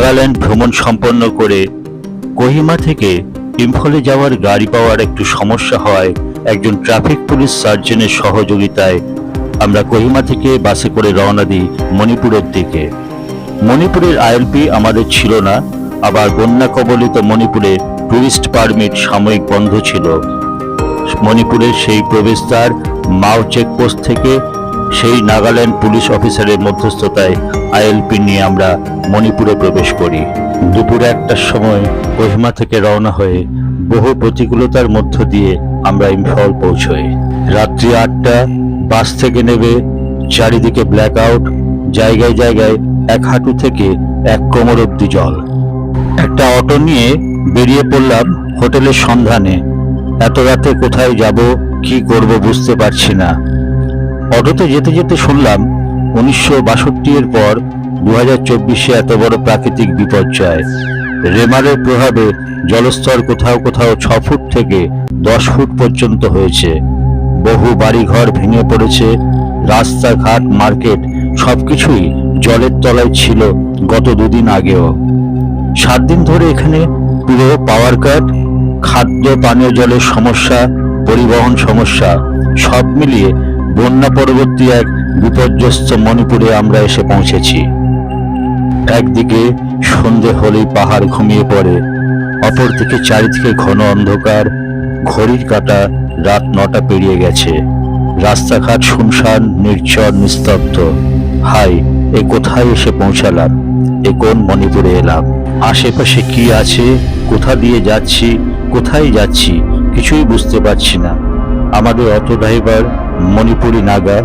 নাগাল্যান্ড ভ্রমণ সম্পন্ন করে কোহিমা থেকে ইম্ফলে যাওয়ার গাড়ি পাওয়ার একটু সমস্যা হওয়ায় একজন ট্রাফিক পুলিশ সার্জনের সহযোগিতায় আমরা কোহিমা থেকে বাসে করে রওনা দিই মণিপুরের দিকে। মণিপুরের আইএলপি আমাদের ছিল না, আবার বন্যা কবলিত মণিপুরে টুরিস্ট পারমিট সাময়িক বন্ধ ছিল। মণিপুরের সেই প্রবেশদ্বার মাও চেকপোস্ট থেকে সেই নাগাল্যান্ড পুলিশ অফিসারের মধ্যস্থতায় আইএলপি নিয়ে আমরা মণিপুরে প্রবেশ করি। দুপুরে 1টার সময় কোহিমা থেকে রওনা হয়ে বহু প্রতিকূলতার মধ্য দিয়ে আমরা ইম্ফল পৌঁছই। রাত্রি 8টা, বাস থেকে নেবে চারিদিকে ব্ল্যাক আউট, জায়গায় জায়গায় 1 হাঁটু থেকে 1 কোমর অব্দি জল। একটা অটো নিয়ে বেরিয়ে পড়লাম হোটেলের সন্ধানে। এত রাতে কোথায় যাব, কি করব বুঝতে পারছি না। অটোতে যেতে যেতে শুনলাম 1962 এর পর 2024-এ এত বড় প্রাকৃতিক বিপর্যয়। রেমারের প্রভাবে জলস্তর কোথাও কোথাও 6 ফুট থেকে 10 ফুট পর্যন্ত হয়েছে। বহু বাড়িঘর ভেঙে পড়েছে, রাস্তাঘাট, মার্কেট সবকিছুই জলের তলায় ছিল গত 2 দিন আগেও। 7 দিন ধরে এখানে পুরো পাওয়ার কাট, খাদ্য পানীয় জলের সমস্যা, পরিবহন সমস্যা সব মিলিয়ে বন্যা পরবর্তী এক বিপর্যস্ত মণিপুরে আমরা এসে পৌঁছেছি। একদিকে সন্ধে হলেই পাহাড় ঘুমিয়ে পড়ে, অপরদিকে চারিদিকে ঘন অন্ধকার। ঘড়ির কাঁটা রাত 9টা পেরিয়ে গেছে। রাস্তাঘাট শুনশান, নির্জন, নিস্তব্ধ। হাই, এ কোথায় এসে পৌঁছালাম? এ কোন মণিপুরে এলাম? আশেপাশে কি আছে, কোথা দিয়ে যাচ্ছি, কোথায় যাচ্ছি কিছুই বুঝতে পারছি না। আমাদের অটো ড্রাইভার মণিপুরি নাগা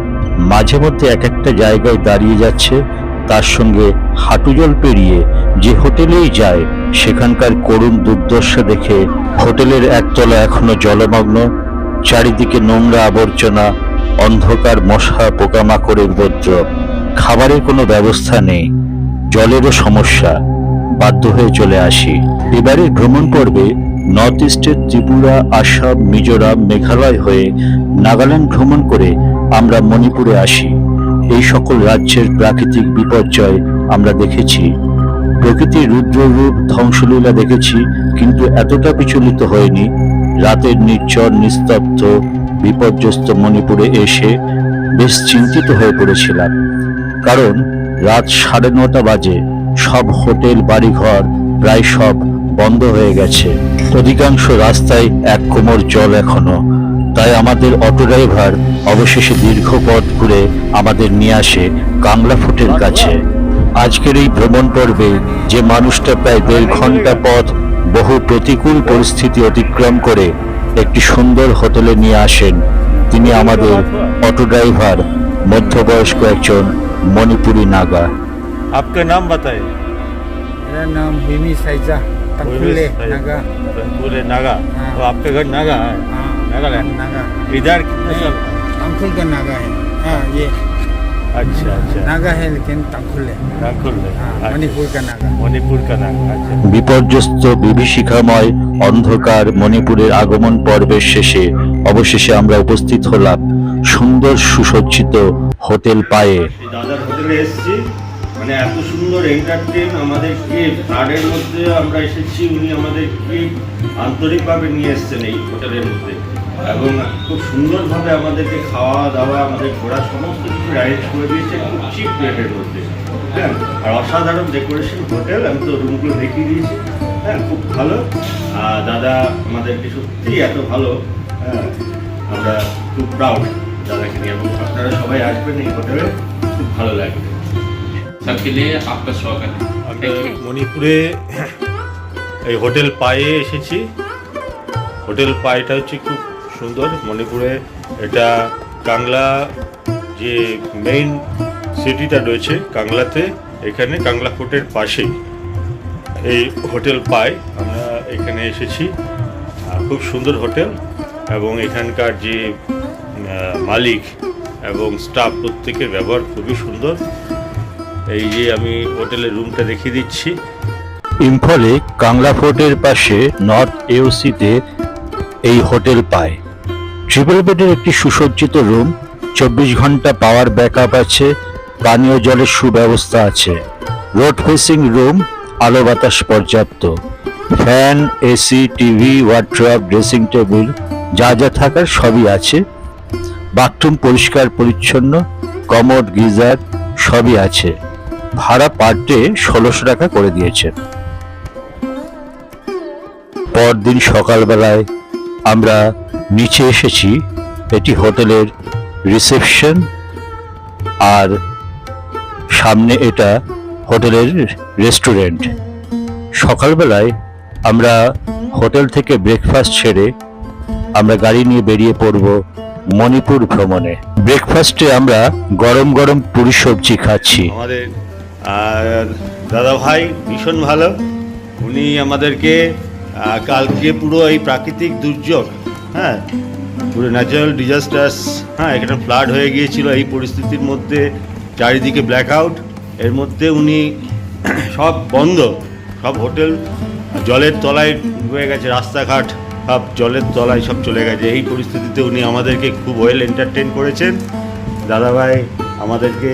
মাঝে মধ্যে এক একটা জায়গায় দাঁড়িয়ে যাচ্ছে। তার সঙ্গে হাঁটু জল পেরিয়ে যে হোটেলেই যায় সেখানকার করুণ দুর্দশা দেখে হোটেলের একতলা এখনো জলমগ্ন। চারিদিকে নোংরা আবর্জনা, অন্ধকার, মশা, পোকামাকড়ের উপদ্রব। খাবারের কোনো ব্যবস্থা নেই, জলেরও সমস্যা। বাধ্য হয়ে চলে আসি। এবারের ভ্রমণ পর্বে নর্থ ইস্টের ত্রিপুরা, আসাম, মিজোরাম, মেঘালয় হয়ে নাগাল্যান্ড ভ্রমণ করে আমরা মণিপুরে আসি। এই সকল রাজ্যের প্রাকৃতিক বিপর্যয় আমরা দেখেছি, প্রকৃতির রুদ্ররূপ, ধ্বংসলীলা দেখেছি, কিন্তু এতটা বিচলিত হয়নি। রাতের নির্জন, নিস্তব্ধ, বিপর্যস্ত মণিপুরে এসে বেশ চিন্তিত হয়ে পড়েছিলাম। কারণ রাত 9:30 বাজে, সব হোটেল, বাড়িঘর প্রায় সব বন্ধ হয়ে গেছে। অধিকাংশ রাস্তায় 1 কোমর জল এখনো। তাই আমাদের অটো ড্রাইভার অবশেষে দীর্ঘ পথ ঘুরে আমাদের নিয়ে আসে কাংলা ফোর্টের কাছে। আজকের এই ভ্রমণ পর্বে যে মানুষটা প্রায় 1.5 ঘন্টা পথ বহু প্রতিকূল পরিস্থিতি অতিক্রম করে একটি সুন্দর হোটেলে নিয়ে আসেন, তিনি আমাদের অটো ড্রাইভার, মধ্যবয়স্ক একজন মণিপুরি नागा। आपका नाम बताइए। मेरा नाम भीमी साइजा तंकुले नागा। तंकुले नागा। हाँ। तो आपका घर नागा है? हाँ, नागालैंड। नागा। इधर कितने साल? तंकुल का नागा है। हाँ, ये अच्छा अच्छा। नागा है लेकिन तंकुल है। तंकुल है। हाँ, अच्छा। मणिपुर का नागा। मणिपुर का नागा। अच्छा। বিপর্যস্ত, বিভীষিকাময়, অন্ধকার মণিপুরের আগমন পর্বের শেষে অবশেষে আমরা উপস্থিত হলাম সুন্দর সুসজ্জিত হোটেল পায়ে। দাদার হোটেলে এসেছি, মানে এত সুন্দর এন্টারটেন আমাদেরকে ফ্লাডের মধ্যে আমরা এসেছি, উনি আমাদেরকে আন্তরিকভাবে নিয়ে এসেছেন এই হোটেলের মধ্যে, এবং খুব সুন্দরভাবে আমাদেরকে খাওয়া দাওয়া, আমাদের ঘোরা সমস্ত কিছু অ্যারেঞ্জ করে দিয়েছে খুব চিপ রেটের মধ্যে। হ্যাঁ, আর অসাধারণ ডেকোরেশন হোটেল, আমি তো রুমগুলো দেখিয়ে দিয়েছি। হ্যাঁ, খুব ভালো। দাদা আমাদেরকে সত্যি এত ভালো, হ্যাঁ, আমরা খুব প্রাউড দাদাকে নিয়ে, এবং আপনারা সবাই আসবেন এই হোটেলে, খুব ভালো লাগবে। सबके लिए आपका स्वागत है। আমরা মণিপুরে এই হোটেল পায়ে এসেছি। হোটেল পায়েটা হচ্ছে খুব সুন্দর মণিপুরে। এটা কাংলা যে মেইন সিটিটা রয়েছে কাংলাতে, এখানে কাংলা ফোর্টের পাশেই এই হোটেল পায়। আমরা এখানে এসেছি, খুব সুন্দর হোটেল, এবং এখানকার যে মালিক এবং স্টাফ প্রত্যেকের ব্যবহার খুবই সুন্দর। এই যে আমি হোটেলের রুমটা দেখিয়ে দিচ্ছি। ইম্ফলে কাংলা ফোর্টের পাশে নর্থ এওসিতে এই হোটেল পায়। ট্রিপল বেডের একটি সুসজ্জিত রুম, 24 ঘন্টা পাওয়ার ব্যাকআপ আছে, পানীয় জলের সুব্যবস্থা আছে। রোড ফেসিং রুম, আলো বাতাস পর্যাপ্ত, fan, AC, TV, wardrobe, dressing table, যা যা থাকার সবই আছে। বাথরুম পরিষ্কার পরিচ্ছন্ন, কমোড, গিজার সবই আছে। ভাড়া পার ডে 1600 টাকা করে দিয়েছেন। পরদিন সকালবেলায় আমরা নিচে এসেছি। এটি হোটেলের রিসেপশন, আর সামনে এটা হোটেলের রেস্টুরেন্ট। সকালবেলায় আমরা হোটেল থেকে ব্রেকফাস্ট সেরে আমরা গাড়ি নিয়ে বেরিয়ে পড়ব মণিপুর ভ্রমণে। ব্রেকফাস্টে আমরা গরম গরম পুরি সবজি খাচ্ছি। আমাদের দাদা ভাই ভীষণ ভালো, উনি আমাদেরকে কালকে পুরো এই প্রাকৃতিক দুর্যোগ, হ্যাঁ, পুরো ন্যাচারাল ডিজাস্টার্স, হ্যাঁ, এখানে ফ্লাড হয়ে গিয়েছিল। এই পরিস্থিতির মধ্যে চারিদিকে ব্ল্যাক আউট, এর মধ্যে উনি সব বন্ধ, সব হোটেল জলের তলায় হয়ে গেছে, রাস্তাঘাট সব জলের তলায় সব চলে গেছে। এই পরিস্থিতিতে উনি আমাদেরকে খুব ওয়েল এন্টারটেন করেছেন। দাদাভাই আমাদেরকে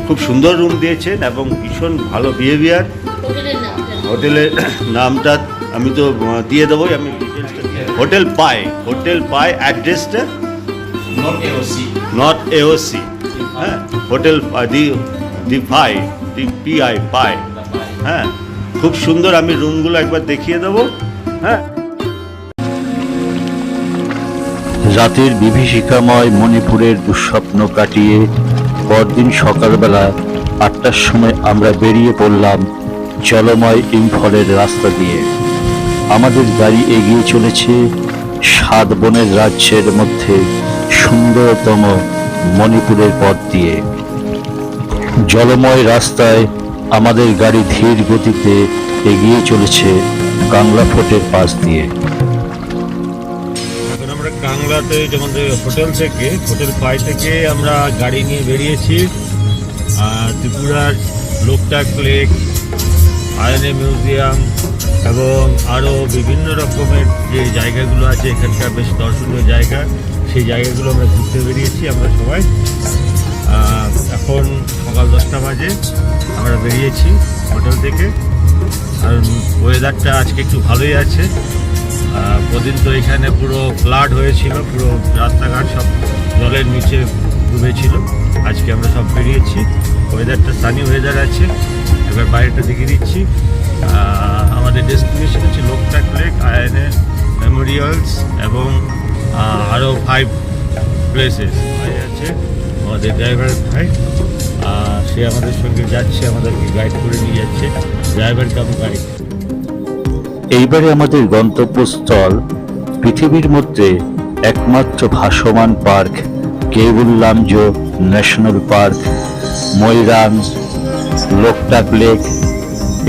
খুব সুন্দর রুম দিয়েছেন এবং ভীষণ ভালো বিহেভিয়ার। হোটেলের নামটা আমি তো দিয়ে দেবোই, আমি হোটেল পাই অ্যাড্রেসটা নট এওসি, হ্যাঁ, হোটেল দি পিআই পাই, হ্যাঁ, খুব সুন্দর। আমি রুমগুলো একবার দেখিয়ে দেবো। হ্যাঁ, রাতের বিভীষিকাময় মণিপুরের দুঃস্বপ্ন কাটিয়ে পরদিন সকালবেলা 8টার সময় আমরা বেরিয়ে পড়লাম জলময় ইম্ফলের রাস্তা দিয়ে। আমাদের গাড়ি এগিয়ে চলেছে 7 বনের রাজ্যের মধ্যে সুন্দরতম মণিপুরের পথ দিয়ে। জলময় রাস্তায় আমাদের গাড়ি ধীর গতিতে এগিয়ে চলেছে কাংলা ফোর্টের পাশ দিয়ে। এখন আমরা কাংলাতে, যেমন হোটেল পাই থেকে আমরা গাড়ি নিয়ে বেরিয়েছি। ত্রিপুরার লোকটাক লেক, আইএনএ মিউজিয়াম এবং আরও বিভিন্ন রকমের যে জায়গাগুলো আছে এখানকার বেশ দর্শনীয় জায়গা, সেই জায়গাগুলো আমরা ঘুরতে বেরিয়েছি আমরা সবাই। এখন সকাল 10টা বাজে, আমরা বেরিয়েছি হোটেল থেকে। আর ওয়েদারটা আজকে একটু ভালোই আছে। প্রদিন তো এখানে পুরো ফ্লাড হয়েছিল, পুরো রাস্তাঘাট সব জলের নিচে ডুবেছিল। আজকে আমরা সব বেরিয়েছি, ওয়েদারটা সানি ওয়েদার আছে। এবার বাইরেটা দেখিয়ে দিচ্ছি। আমাদের ডেস্টিনেশন হচ্ছে লোকটাক লেক, আইএনএ মেমোরিয়ালস এবং আরও 5 প্লেসেস আছে। আমাদের ড্রাইভার ভাই, সে আমাদের সঙ্গে যাচ্ছে, আমাদেরকে গাইড করে নিয়ে যাচ্ছে, ড্রাইভার কাম গাইড। এইবারে আমাদের গন্তব্যস্থল পৃথিবীর মধ্যে একমাত্র ভাসমান park Keibul Lamjao national park, Moirang, Loktak lake,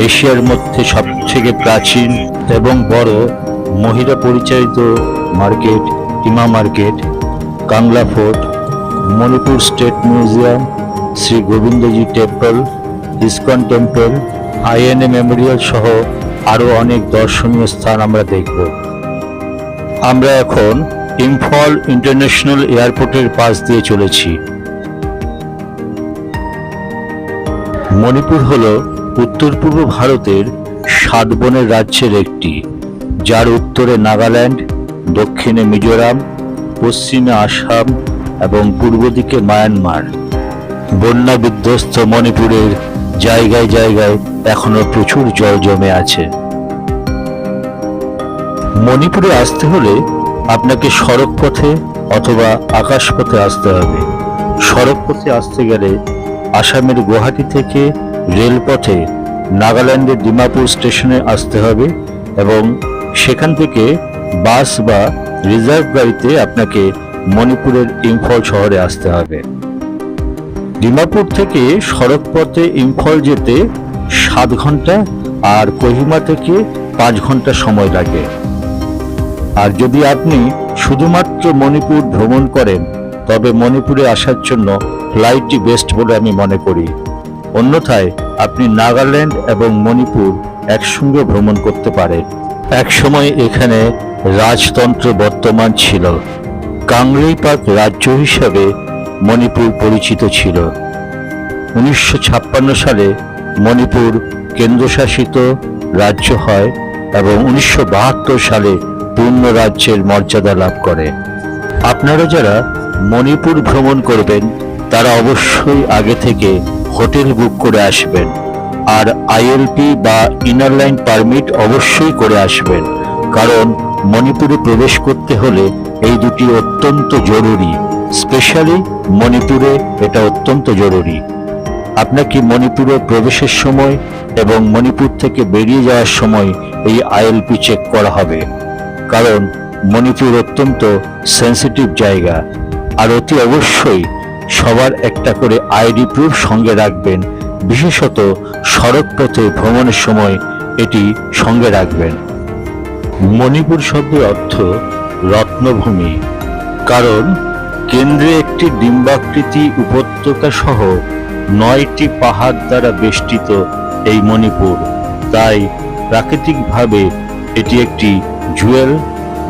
এশিয়ার মধ্যে সবথেকে প্রাচীন এবং বড় মহিলা পরিচালিত মার্কেট টিমা market, Kangla fort, Manipur state museum, Shri Govindaji temple, ISKCON temple, INA memorial সহ আরও অনেক দর্শনীয় স্থান আমরা দেখব। আমরা এখন ইম্ফল ইন্টারন্যাশনাল এয়ারপোর্টের পাশ দিয়ে চলেছি। মণিপুর হল উত্তর পূর্ব ভারতের 7 বনের রাজ্যের একটি, যার উত্তরে নাগাল্যান্ড, দক্ষিণে মিজোরাম, পশ্চিমে আসাম এবং পূর্ব দিকে মায়ানমার। বন্যা বিধ্বস্ত মণিপুরের জায়গায় জায়গায় এখনো প্রচুর জল জমে আছে। মণিপুরে আসতে হলে আপনাকে সড়ক পথে অথবা আকাশপথে আসতে হবে। সড়ক পথে আসতে গেলে আসামের গুয়াহাটি থেকে রেলপথে নাগাল্যান্ডের ডিমাপুর স্টেশনে আসতে হবে এবং সেখান থেকে বাস বা রিজার্ভ গাড়িতে আপনাকে মণিপুরের ইম্ফল শহরে আসতে হবে। ডিমাপুর থেকে সড়ক পথে ইম্ফল যেতে 7 ঘন্টা আর কোহিমা থেকে 5 ঘন্টা সময় লাগে। আর যদি আপনি শুধুমাত্র মণিপুর ভ্রমণ করেন তবে মণিপুরে আসার জন্য ফ্লাইটটি বেস্ট বলে আমি মনে করি। অন্যথায় আপনি নাগাল্যান্ড এবং মণিপুর একসঙ্গে ভ্রমণ করতে পারেন। একসময় এখানে রাজতন্ত্র বর্তমান ছিল। কাংলেইপাক রাজ্য হিসাবে মণিপুর পরিচিত ছিল। 1956 সালে মণিপুর কেন্দ্রশাসিত রাজ্য হয় এবং 1972 সালে পূর্ণ রাজ্যের মর্যাদা লাভ করে। আপনারা যারা মণিপুর ভ্রমণ করবেন তারা অবশ্যই আগে থেকে হোটেল বুক করে আসবেন, আর আইএলপি বা ইনার লাইন পারমিট অবশ্যই করে আসবেন, কারণ মণিপুরে প্রবেশ করতে হলে এই দুটি অত্যন্ত জরুরি। স্পেশালি মণিপুরে এটা অত্যন্ত জরুরি। আপনাকে মণিপুরে প্রবেশের সময় এবং মণিপুর থেকে বেরিয়ে যাওয়ার সময় এই আইএলপি চেক করা হবে, কারণ মণিপুর অত্যন্ত সেন্সিটিভ জায়গা। আর অতি অবশ্যই সবার একটা করে আইডি প্রুফ সঙ্গে রাখবেন, বিশেষত সড়ক পথে ভ্রমণের সময় এটি সঙ্গে রাখবেন। মণিপুর শব্দের অর্থ রত্নভূমি, কারণ কেন্দ্রে একটি ডিম্বাকৃতি উপত্যকা সহ 9টি পাহাড় দ্বারা বেষ্টিত এই মণিপুর, তাই প্রাকৃতিকভাবে এটি একটি জুয়েল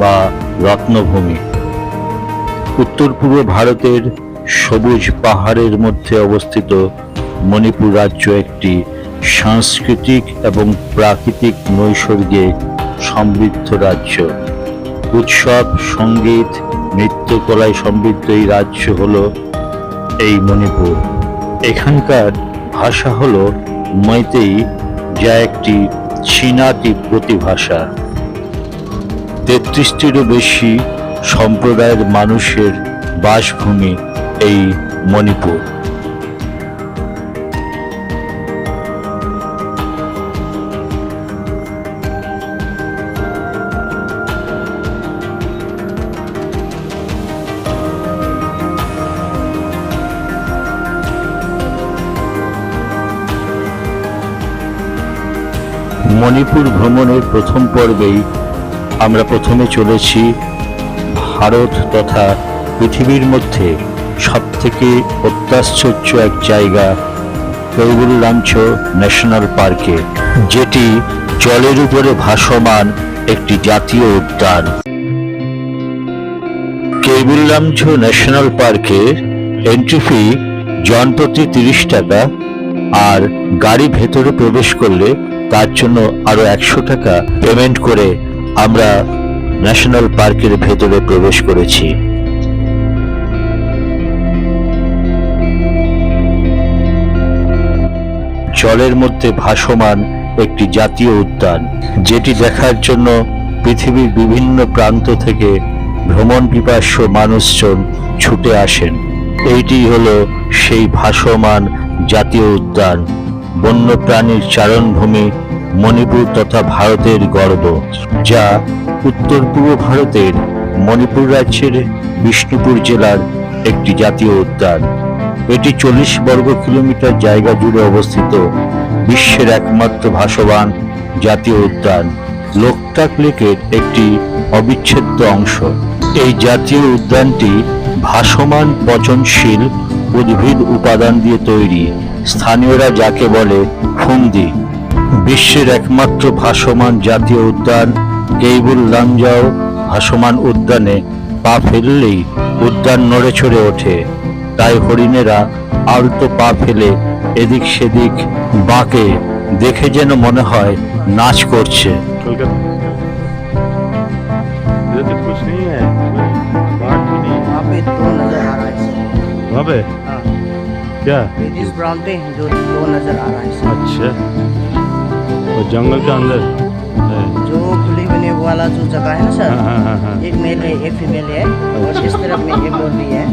বা রত্নভূমি। উত্তর পূর্ব ভারতের সবুজ পাহাড়ের মধ্যে অবস্থিত মণিপুর রাজ্য একটি সাংস্কৃতিক এবং প্রাকৃতিক নৈসর্গে সমৃদ্ধ রাজ্য। উৎসব, সঙ্গীত, নৃত্যকলায় সমৃদ্ধ এই রাজ্য হলো এই মণিপুর। এখানকার ভাষা হলো মৈতেই, যা একটি চীনা তিব্বতী ভাষা। 33টিরও বেশি সম্প্রদায়ের মানুষের বাসভূমি এই মণিপুর। মণিপুর ভ্রমণের প্রথম পর্বেই আমরা প্রথমে চলেছি ভারত তথা পৃথিবীর মধ্যে সবথেকে অত্যাশ্চর্য এক জায়গা কৈবুল লামচ ন্যাশনাল পার্কে, যেটি জলের উপরে ভাসমান একটি জাতীয় উদ্যান। কৈবুল লামচ ন্যাশনাল পার্কের এন্ট্রি ফি জনপ্রতি 30 টাকা, আর গাড়ি ভেতরে প্রবেশ করলে তার জন্য আরো 100 টাকা পেমেন্ট করে আমরা ন্যাশনাল পার্কের ভেতরে প্রবেশ করেছি। জলের মধ্যে ভাসমান একটি জাতীয় উদ্যান, যেটি দেখার জন্য পৃথিবীর বিভিন্ন প্রান্ত থেকে ভ্রমণ পিপাসু মানুষজন ছুটে আসেন। এইটি হলো সেই ভাসমান জাতীয় উদ্যান, বন্যপ্রাণীর চারণভূমি মণিপুর তথা ভারতের গর্ব, যা উত্তর পূর্ব ভারতের মণিপুর রাজ্যের বিষ্ণুপুর জেলার একটি জাতীয় উদ্যান। এটি 40 বর্গ কিলোমিটার জায়গা জুড়ে অবস্থিত বিশ্বের একমাত্র ভাসমান জাতীয় উদ্যান, লোকটাক লেকের একটি অবিচ্ছেদ্য অংশ। এই জাতীয় উদ্যানটি ভাসমান পচনশীল উদ্ভিদ উপাদান দিয়ে তৈরি, স্থানীয়রা যাকে বলে ফুন্দি। বিশ্বের একমাত্র ভাসমান জাতীয় উদ্যান কৈবুল লামজাও ভাসমান উদ্যানে পা ফেললেই উদ্যান নড়েচড়ে ওঠে, তাই হরিণেরা আলতো পা ফেলে এদিক সেদিক বাঁকে, দেখে যেন মনে হয় নাচ করছে। कुछ नहीं है, बात भी नहीं वहाँ पे दो नजर आ रहा है सर। वहाँ पे हाँ, क्या? जिस ब्राउन पे जो दो नजर आ रहा है सर। अच्छा, और जंगल के अंदर है। जो खुली होने वाला जो जगह है ना सर, हाँ हाँ हाँ हाँ। एक मेल है एक फीमेल है, और इस तरफ में एक और भी है।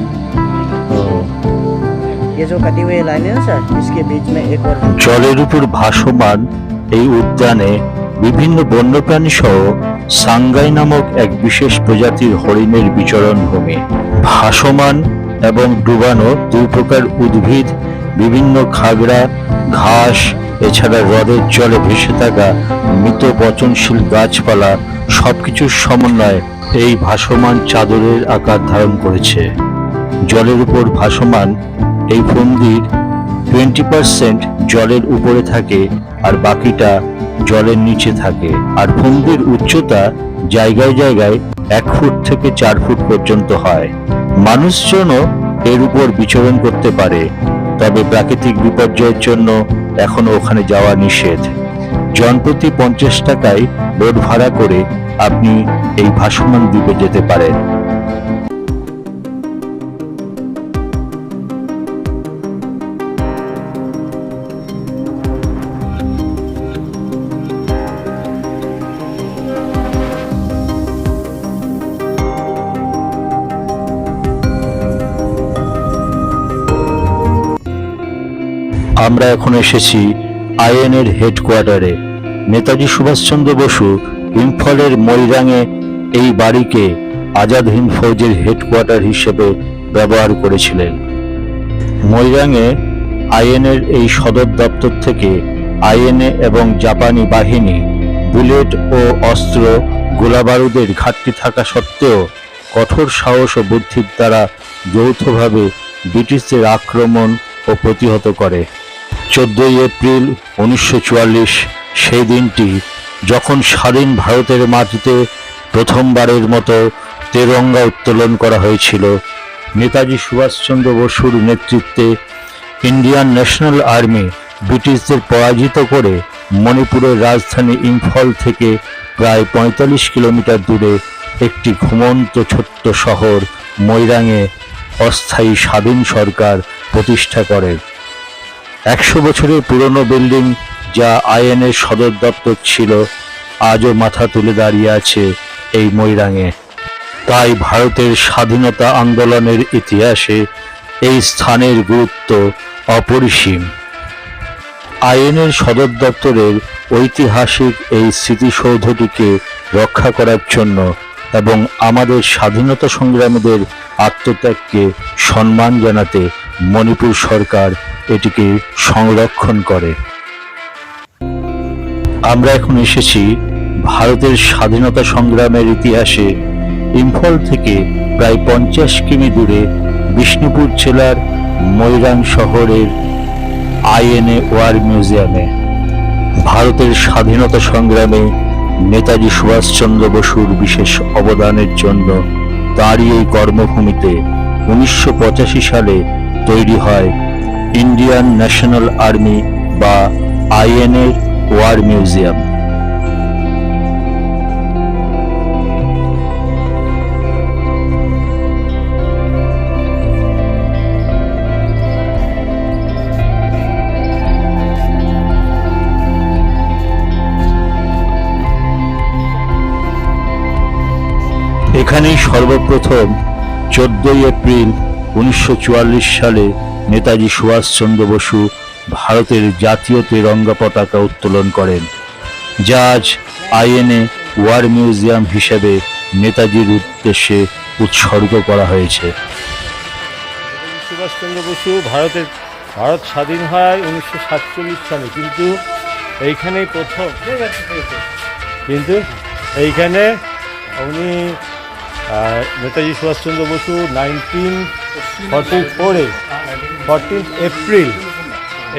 ओ, ये जो कटी हुई लाइन है ना सर, इसके बीच में एक और भी। জলের উপর ভাসমান এই উদ্যানে বিভিন্ন বন্যপ্রাণী সহ সাংগাই নামক এক বিশেষ প্রজাতির হরিণের বিচরণ ভূমি। ভাসমান এবং ডুবানো দুই প্রকার উদ্ভিদ, বিভিন্ন খাগড়া, ঘাস, এছাড়া হ্রদের জলে ভেসে থাকা মৃত পচনশীল গাছপালা সবকিছুর সমন্বয়ে এই ভাসমান চাদরের আকার ধারণ করেছে। জলের উপর ভাসমান এই ফন্দির 20% জলের উপরে থাকে আর বাকিটা জলের নিচে থাকে, আর ফন্দির উচ্চতা জায়গায় জায়গায় 1 ফুট থেকে 4 ফুট পর্যন্ত হয়। মানুষজনও এর উপর বিচরণ করতে পারে, তবে প্রাকৃতিক বিপর্যয়ের জন্য এখনো ওখানে যাওয়া নিষেধ। জনপ্রতি 50 টাকায় বোট ভাড়া করে আপনি এই ভাসমান দ্বীপে যেতে পারেন। আমরা এখন এসেছি আইএনএর হেডকোয়ার্টারে। নেতাজি সুভাষচন্দ্র বসু ইম্ফলের ময়রাঙে এই বাড়িকে আজাদ হিন্দ ফৌজের হেডকোয়ার্টার হিসেবে ব্যবহার করেছিলেন। ময়রাঙে আইএনএর এই সদর দপ্তর থেকে আইএনএ এবং জাপানি বাহিনী বুলেট ও অস্ত্র গোলাবারুদের ঘাটতি থাকা সত্ত্বেও কঠোর সাহস ও বুদ্ধির দ্বারা যৌথভাবে ব্রিটিশদের আক্রমণ ও প্রতিহত করে। 14 এপ্রিল 1944 সেই দিনটি যখন স্বাধীন ভারতের মাটিতে প্রথমবারের মতো তেরঙ্গা উত্তোলন করা হয়েছিল। নেতাজি সুভাষচন্দ্র বসুর নেতৃত্বে ইন্ডিয়ান ন্যাশনাল আর্মি ব্রিটিশদের পরাজিত করে মণিপুরের রাজধানী ইম্ফল থেকে প্রায় 45 কিলোমিটার দূরে একটি ঘুমন্ত ছোট্ট শহর ময়রাঙে অস্থায়ী স্বাধীন সরকার প্রতিষ্ঠা করে। 100 বছরের পুরনো বিল্ডিং যা আইএনএর সদর দপ্তর ছিল আজও মাথা তুলে দাঁড়িয়ে আছে এই ময়রাঙে। তাই ভারতের স্বাধীনতা আন্দোলনের ইতিহাসে এই স্থানের গুরুত্ব অপরিসীম। আইএনএর সদর দপ্তরের ঐতিহাসিক এই স্মৃতিসৌধটিকে রক্ষা করার জন্য এবং আমাদের স্বাধীনতা সংগ্রামীদের আত্মত্যাগকে সম্মান জানাতে মণিপুর সরকার এটিকে সংরক্ষণ করে। আমরা এখন এসেছি ভারতের স্বাধীনতা সংগ্রামের ইতিহাসে ইম্ফল থেকে প্রায় 50 কিমি দূরে বিষ্ণুপুর জেলার ময়রাং শহরের আইএনএ ওয়ার মিউজিয়ামে। ভারতের স্বাধীনতা সংগ্রামে নেতাজি সুভাষচন্দ্র বসুর বিশেষ অবদানের জন্য তাঁরই এই কর্মভূমিতে 1985 সালে তৈরি হয় ইন্ডিয়ান ন্যাশনাল আর্মি বা আইএনএ ওয়ার মিউজিয়াম। এখানেই সর্বপ্রথম 14 এপ্রিল 1944 সালে নেতাজি সুভাষচন্দ্র বসু ভারতের জাতীয় তেরঙ্গা পতাকা উত্তোলন করেন, যা আজ আইএনএ ওয়ার মিউজিয়াম হিসেবে নেতাজির উদ্দেশ্যে উৎসর্গ করা হয়েছে। সুভাষচন্দ্র বসু ভারত স্বাধীন হয় 1947 সালে, কিন্তু এইখানে উনি নেতাজি সুভাষচন্দ্র বসু 14 এপ্রিল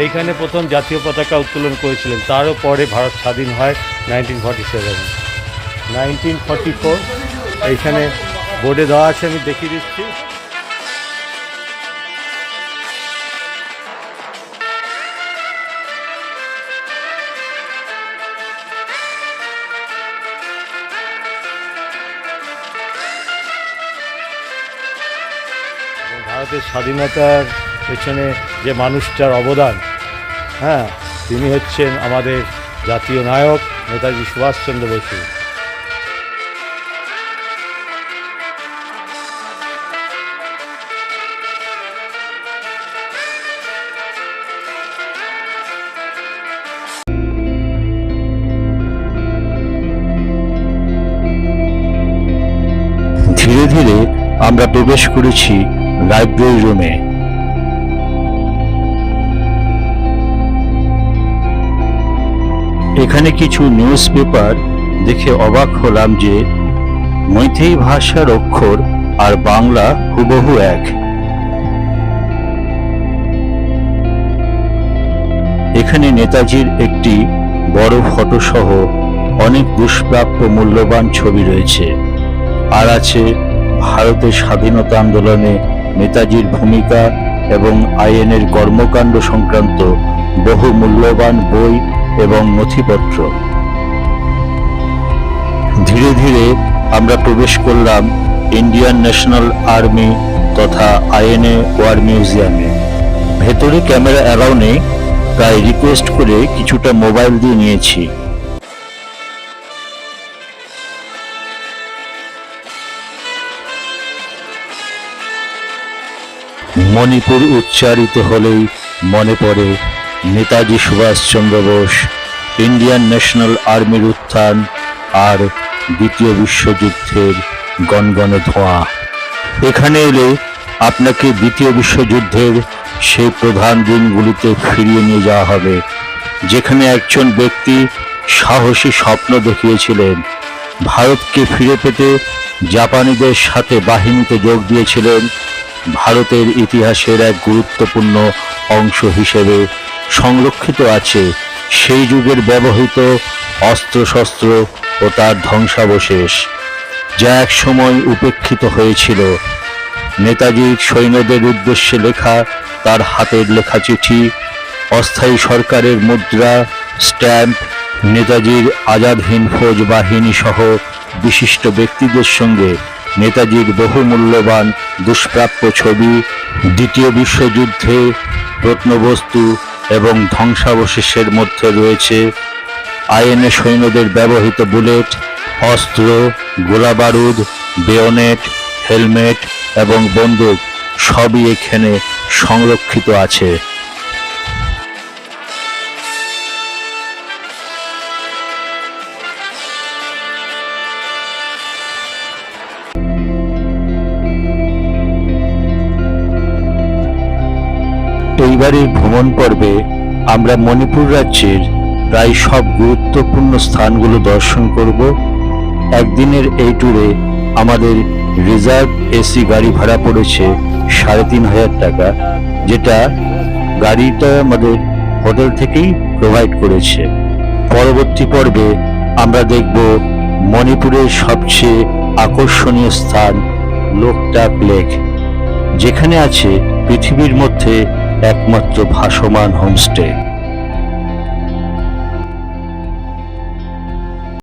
এইখানে প্রথম জাতীয় পতাকা উত্তোলন করেছিলেন। তারও পরে ভারত স্বাধীন হয় 1944। এইখানে বোর্ডে দেওয়া আছে, আমি দেখিয়ে দিচ্ছি। ভারতের স্বাধীনতার পেছনে যে মানুষটার অবদান, তিনি হচ্ছেন আমাদের জাতীয় নায়ক নেতাজি সুভাষচন্দ্র বসু। ধীরে ধীরে আমরা প্রবেশ করেছি লাইব্রেরি রুমে। এখানে কিছু নিউজ পেপার দেখে অবাক হলাম যে মৈথেই ভাষার অক্ষর আর বাংলা হুবহু এক। এখানে নেতাজির একটি বড় ফটো সহ অনেক দুষ্প্রাপ্য মূল্যবান ছবি রয়েছে, আর আছে ভারতের স্বাধীনতা আন্দোলনে নেতাজির ভূমিকা এবং আইএনএর কর্মকাণ্ড সংক্রান্ত বহু মূল্যবান বই এবং নথিপত্র। ধীরে ধীরে আমরা প্রবেশ করলাম ইন্ডিয়ান ন্যাশনাল আর্মি তথা আইএনএ ওয়ার মিউজিয়ামে। ভেতরে ক্যামেরা অ্যালাউ নেই, তাই রিকোয়েস্ট করে কিছুটা মোবাইল দিয়ে নিয়েছি। মণিপুর উচ্চারিত হলেই মনে পড়ে নেতাজি সুভাষচন্দ্র বোস, ইন্ডিয়ান ন্যাশনাল আর্মির উত্থান আর দ্বিতীয় বিশ্বযুদ্ধের গনগনে ধোঁয়া। এখানে এলে আপনাকে দ্বিতীয় বিশ্বযুদ্ধের সেই প্রধান দিনগুলিতে ফিরিয়ে নিয়ে যাওয়া হবে, যেখানে একজন ব্যক্তি সাহসী স্বপ্ন দেখিয়েছিলেন। ভারতকে ফিরে পেতে জাপানিদের সাথে বাহিনীতে যোগ দিয়েছিলেন। ভারতের ইতিহাসের এক গুরুত্বপূর্ণ অংশ হিসেবে সংরক্ষিত আছে সেই যুগের ব্যবহৃত অস্ত্রশস্ত্র ও তার ধ্বংসাবশেষ, যা এক সময় উপেক্ষিত হয়েছিল। নেতাজির সৈন্যদের উদ্দেশ্যে লেখা তার হাতের লেখা চিঠি, অস্থায়ী সরকারের মুদ্রা, স্ট্যাম্প, নেতাজির আজাদ হিন্দ ফৌজ বাহিনী সহ বিশিষ্ট ব্যক্তিদের সঙ্গে নেতাজির বহু মূল্যবান দুষ্প্রাপ্য ছবি, দ্বিতীয় বিশ্বযুদ্ধে প্রত্নবস্তু এবং ধ্বংসাবশেষের মধ্যে রয়েছে আইএনএ সৈন্যদের ব্যবহৃত বুলেট, অস্ত্র, গোলাবারুদ, বেয়োনেট, হেলমেট এবং বন্দুক সবই এখানে সংরক্ষিত আছে। এইবারের ভ্রমণ পর্বে আমরা মণিপুর রাজ্যের প্রায় সব গুরুত্বপূর্ণ স্থানগুলো দর্শন করব। একদিনের এই ট্যুরে আমাদের রিজার্ভ এসি গাড়ি ভাড়া পড়েছে ৩,৫০০ টাকা, যেটা গাড়িটা আমাদের হোটেল থেকেই প্রোভাইড করেছে। পরবর্তী পর্বে আমরা দেখব মণিপুরের সবচেয়ে আকর্ষণীয় স্থান লোকটাক লেক, যেখানে আছে পৃথিবীর মধ্যে একমাত্র ভাসমান হোমস্টে।